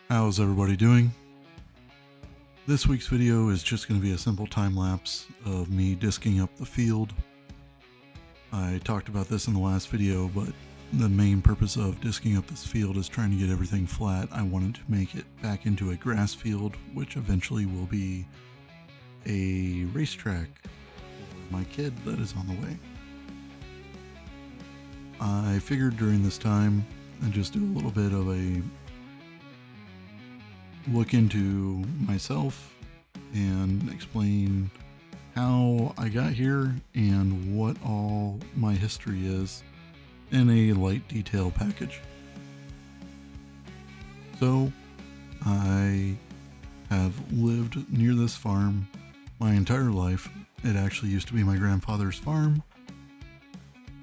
How's everybody doing? This week's video is just going to be a simple time lapse of me disking up the field. I talked about this in the last video, but the main purpose of disking up this field is trying to get everything flat. I wanted to make it back into a grass field, which eventually will be a racetrack for my kid that is on the way. I figured during this time I'd just do a little bit of a look into myself and explain how I got here and what all my history is in a light detail package. So I have lived near this farm my entire life. It actually used to be my grandfather's farm.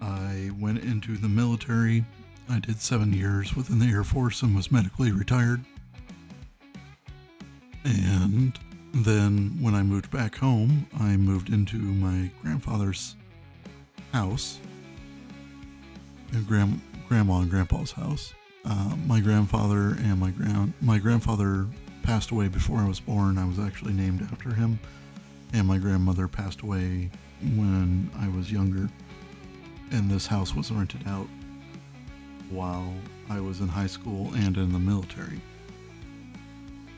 I went into the military. I did 7 years within the Air Force and was medically retired. And then when I moved back home, I moved into my grandfather's house, grandma and grandpa's house. My grandfather and my grandfather passed away before I was born. I was actually named after him, and my grandmother passed away when I was younger. And this house was rented out while I was in high school and in the military.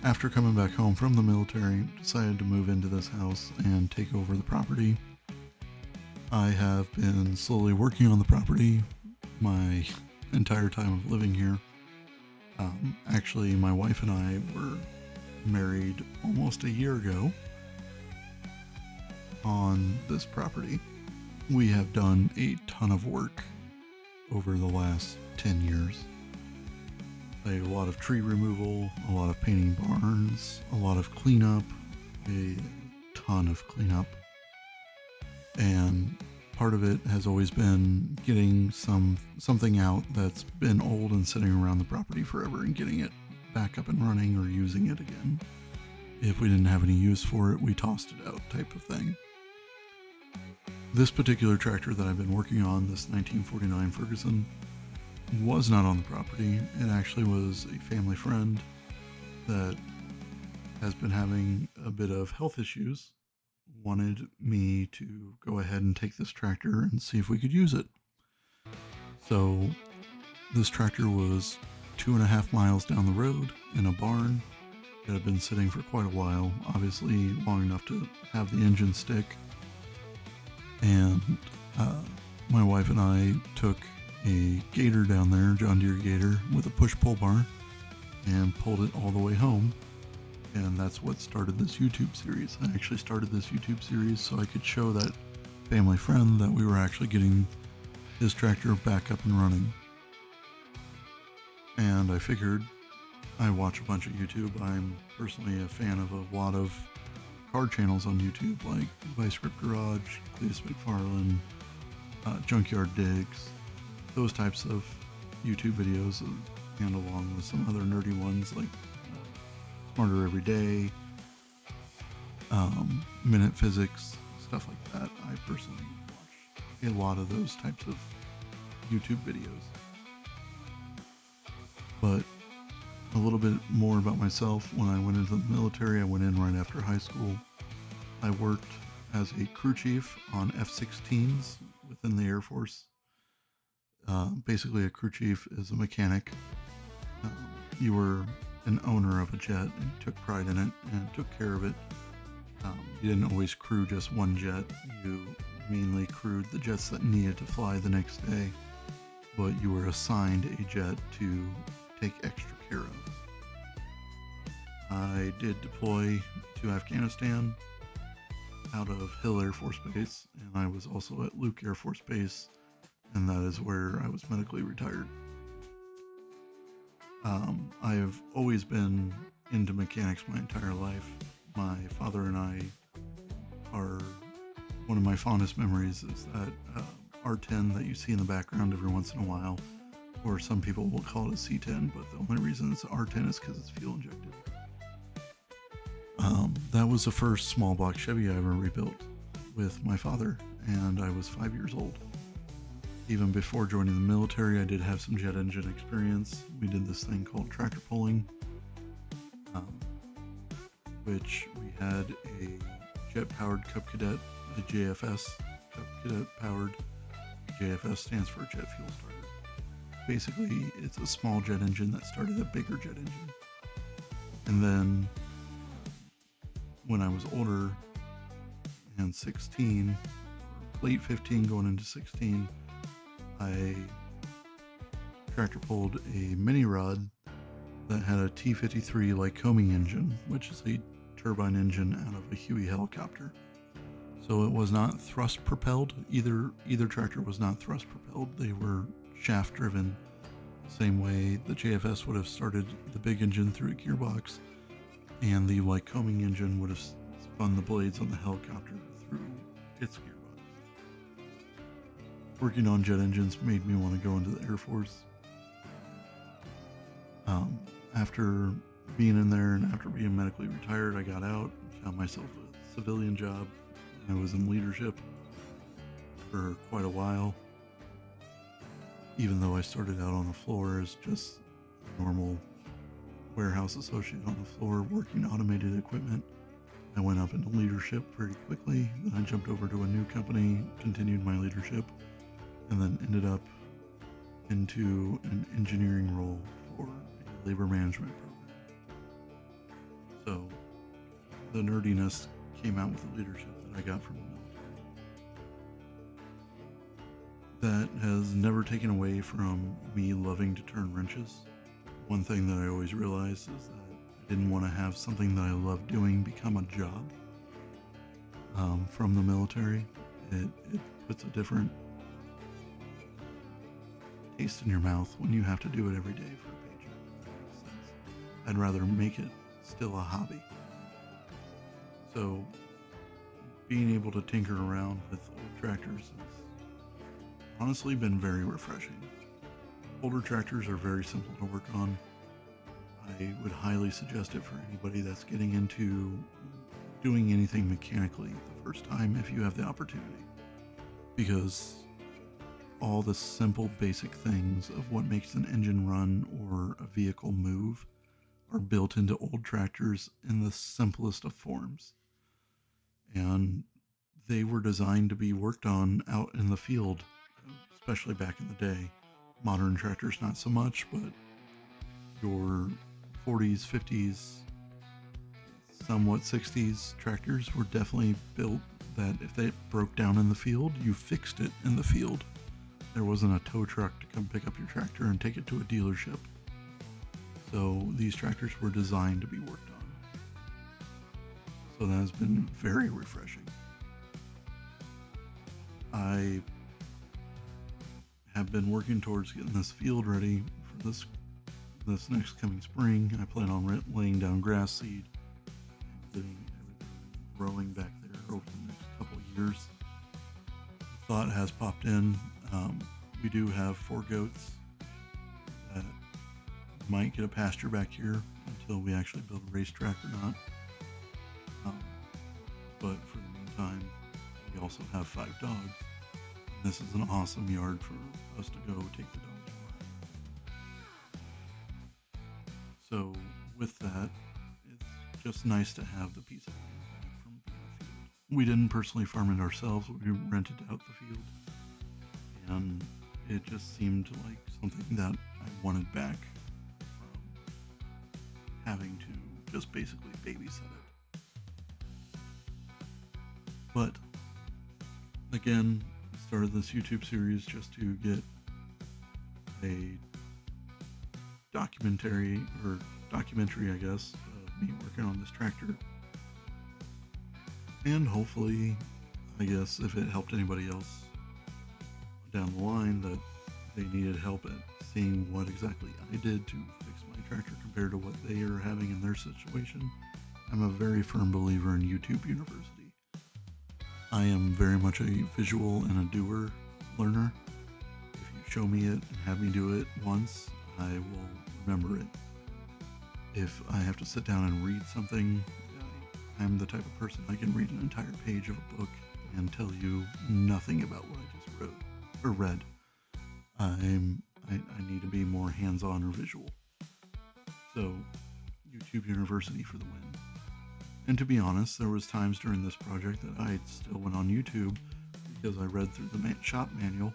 After coming back home from the military, decided to move into this house and take over the property. I have been slowly working on the property my entire time of living here. Actually, my wife and I were married almost a year ago on this property. We have done a ton of work over the last 10 years. A lot of tree removal, a lot of painting barns, a lot of cleanup, a ton of cleanup. And part of it has always been getting something out that's been old and sitting around the property forever and getting it back up and running or using it again. If we didn't have any use for it, we tossed it out type of thing. This particular tractor that I've been working on, this 1949 Ferguson, was not on the property. It actually was a family friend that has been having a bit of health issues, wanted me to go ahead and take this tractor and see if we could use it. So this tractor was 2.5 miles down the road in a barn. It had been sitting for quite a while, obviously long enough to have the engine stick. And my wife and I took a gator down there, John Deere gator, with a push-pull bar and pulled it all the way home. And that's what started this YouTube series. I actually started this YouTube series so I could show that family friend that we were actually getting his tractor back up and running. And I figured I watch a bunch of YouTube. I'm personally a fan of a lot of car channels on YouTube like Vice Grip Garage, Cletus McFarlane, Junkyard Digs, those types of YouTube videos, and along with some other nerdy ones like Smarter Every Day, Minute Physics, stuff like that. I personally watch a lot of those types of YouTube videos. But a little bit more about myself. When I went into the military, I went in right after high school. I worked as a crew chief on F-16s within the Air Force. Basically, a crew chief is a mechanic. You were an owner of a jet and you took pride in it and took care of it. You didn't always crew just one jet. You mainly crewed the jets that needed to fly the next day, but you were assigned a jet to take extra care of. I did deploy to Afghanistan out of Hill Air Force Base, and I was also at Luke Air Force Base, and that is where I was medically retired. I have always been into mechanics my entire life. My father and I are, one of my fondest memories is that R10 that you see in the background every once in a while, or some people will call it a C10, but the only reason it's R10 is because it's fuel injected. That was the first small block Chevy I ever rebuilt with my father, and I was 5 years old. Even before joining the military, I did have some jet engine experience. We did this thing called tractor pulling, um, which we had a jet-powered Cub Cadet, the JFS Cub Cadet powered. JFS stands for Jet Fuel Starter. Basically, it's a small jet engine that started a bigger jet engine. And then when I was older and 16, late 15 going into 16, I tractor pulled a mini rod that had a T-53 Lycoming engine, which is a turbine engine out of a Huey helicopter. So it was not thrust propelled. Either tractor was not thrust propelled. They were shaft driven, the same way the JFS would have started the big engine through a gearbox, and the Lycoming engine would have spun the blades on the helicopter through its gearbox. Working on jet engines made me want to go into the Air Force. After being in there and after being medically retired, I got out and found myself a civilian job. I was in leadership for quite a while, even though I started out on the floor as just a normal warehouse associate on the floor working automated equipment. I went up into leadership pretty quickly. Then I jumped over to a new company, continued my leadership, and then ended up into an engineering role for a labor management program. So the nerdiness came out with the leadership that I got from the military. That has never taken away from me loving to turn wrenches. One thing that I always realized is that I didn't want to have something that I love doing become a job. From the military, it puts a different taste in your mouth when you have to do it every day for a paycheck. That makes sense. I'd rather make it still a hobby. So being able to tinker around with old tractors has honestly been very refreshing. Older tractors are very simple to work on. I would highly suggest it for anybody that's getting into doing anything mechanically the first time if you have the opportunity. Because all the simple basic things of what makes an engine run or a vehicle move are built into old tractors in the simplest of forms. And they were designed to be worked on out in the field, especially back in the day. Modern tractors not so much, but your 40s, 50s, somewhat 60s tractors were definitely built that if they broke down in the field, you fixed it in the field. There wasn't a tow truck to come pick up your tractor and take it to a dealership. So these tractors were designed to be worked on. So that has been very refreshing. I have been working towards getting this field ready for this next coming spring. I plan on laying down grass seed and getting everything growing back there over the next couple of years. The thought has popped in. We do have 4 goats that might get a pasture back here until we actually build a racetrack or not. But for the meantime, we also have 5 dogs. This is an awesome yard for us to go take the dogs around. So with that, it's just nice to have the peace of mind back from being a field. We didn't personally farm it ourselves. We rented out the field. And it just seemed like something that I wanted back from having to just basically babysit it. But again, I started this YouTube series just to get a documentary, I guess, of me working on this tractor. And hopefully, I guess, if it helped anybody else down the line that they needed help at seeing what exactly I did to fix my tractor compared to what they are having in their situation. I'm a very firm believer in YouTube University. I am very much a visual and a doer learner. If you show me it and have me do it once, I will remember it. If I have to sit down and read something, I'm the type of person I can read an entire page of a book and tell you nothing about what I just wrote or read. I need to be more hands-on or visual. So YouTube YouTube University for the win. And to be honest, there was times during this project that I still went on YouTube because I read through the shop manual,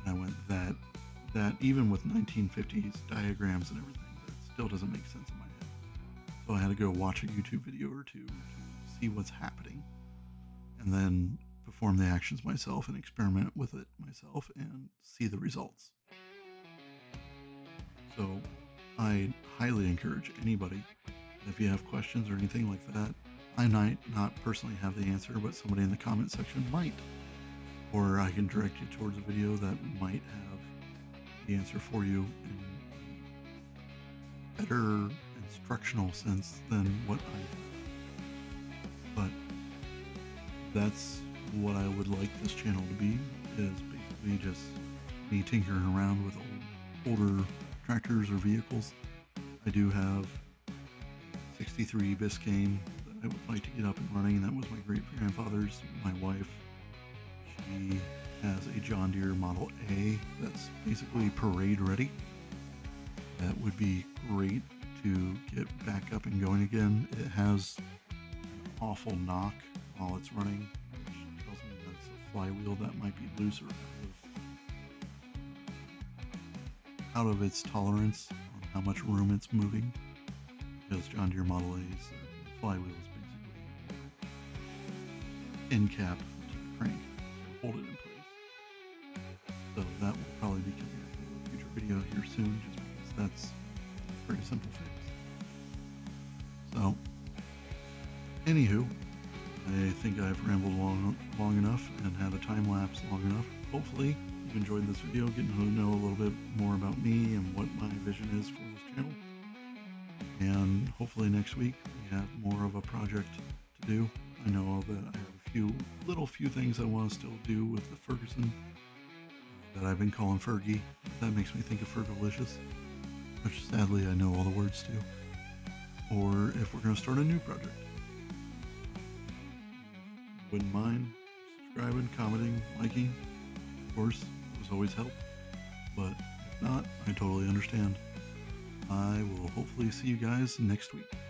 and I went, that even with 1950s diagrams and everything, that still doesn't make sense in my head. So I had to go watch a YouTube video or two to see what's happening, and then perform the actions myself and experiment with it myself and see the results. So I highly encourage anybody, if you have questions or anything like that, I might not personally have the answer, but somebody in the comment section might. Or I can direct you towards a video that might have the answer for you in a better instructional sense than what I have. But that's what I would like this channel to be, is basically just me tinkering around with older tractors or vehicles. I do have a 63 Biscayne that I would like to get up and running. That was my great-grandfather's. My wife, she has a John Deere Model A that's basically parade ready. That would be great to get back up and going again. It has an awful knock while it's running, which tells me that's a flywheel that might be loose or out of its tolerance on how much room it's moving, because John Deere Model A's flywheel is basically end cap to the crank to hold it in place. So that will probably be coming up in a future video here soon, just because that's a pretty simple fix. So, anywho, I think I've rambled long enough and had a time lapse long enough. Hopefully you enjoyed this video, getting to know a little bit more about me and what my vision is for this channel. And hopefully next week we have more of a project to do. I know that I have a few things I want to still do with the Ferguson that I've been calling Fergie. That makes me think of Fergalicious, which sadly I know all the words to. Or if we're going to start a new project. Wouldn't mind subscribing, commenting, liking. Of course, those always help. But if not, I totally understand. I will hopefully see you guys next week.